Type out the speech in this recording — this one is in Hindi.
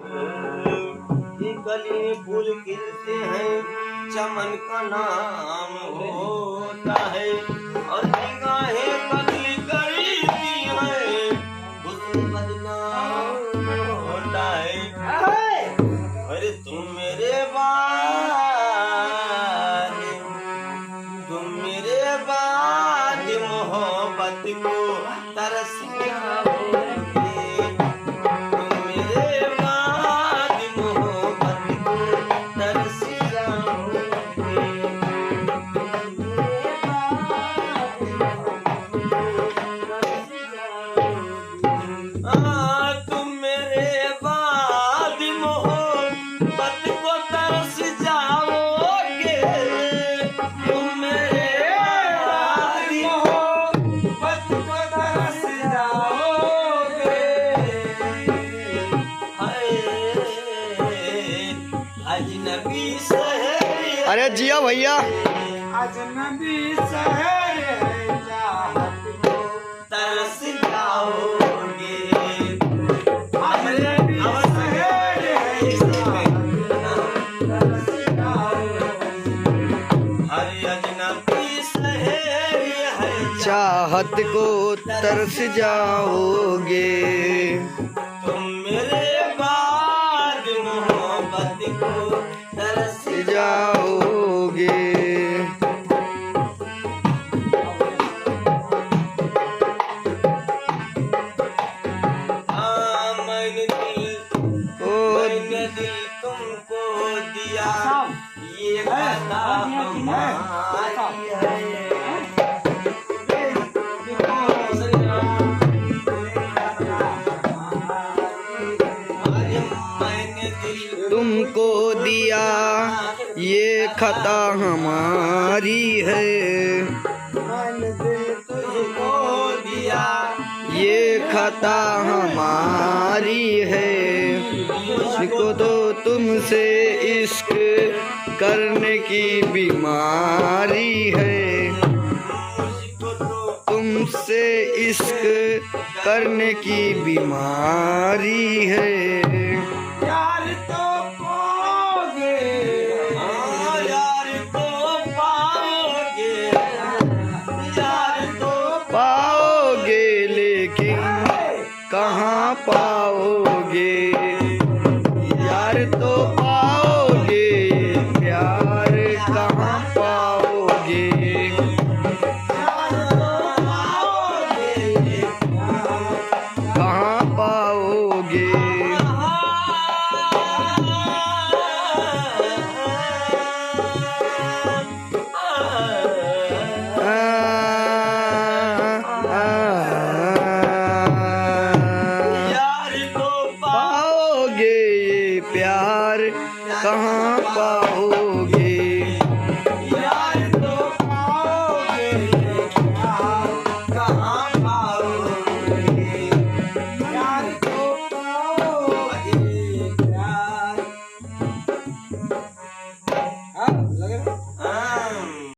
ये कली फूल खिलते हैं, चमन का नाम होता है, और निगाहें कतली करती हैं, हुस्न बदनाम होता है। अरे तुम मेरे बाद मोहब्बत को तरस जाओगे, तुम मेरे बाद मोहब्बत को तरस जाओगे, तुम मेरे बाद मोहब्बत को तरस जाओगे, तुम मेरे बाद मोहब्बत को तरस जाओगे। हाय अजनबी शहर, अरे जिया भैया, अजनबी शहर है, चाहत को तरस जाओगे, अजनबी शहर है, तरस जाओगे। अरे अजनबी शहर है, चाहत को तरस जाओगे, तुम मेरे बाद मोहब्बत को तरस जाओगे। मैंने दिल तुमको दिया, ये खता हमारी है। तुमको दिया ये खता हमारी है, मैंने दिल तुझको दिया, ये खता हमारी है। मुझको तो तुमसे इश्क करने की बीमारी है, तुमसे इश्क करने की बीमारी है। यार तो पाओगे, यार तो पाओगे, यार तो पाओगे लेकिन कहाँ पाओगे, यार तो पाओगे, प्यार कहाँ पाओगे। कहाँ पाओगे। पाओगे ये प्यार कहाँ पाओगे।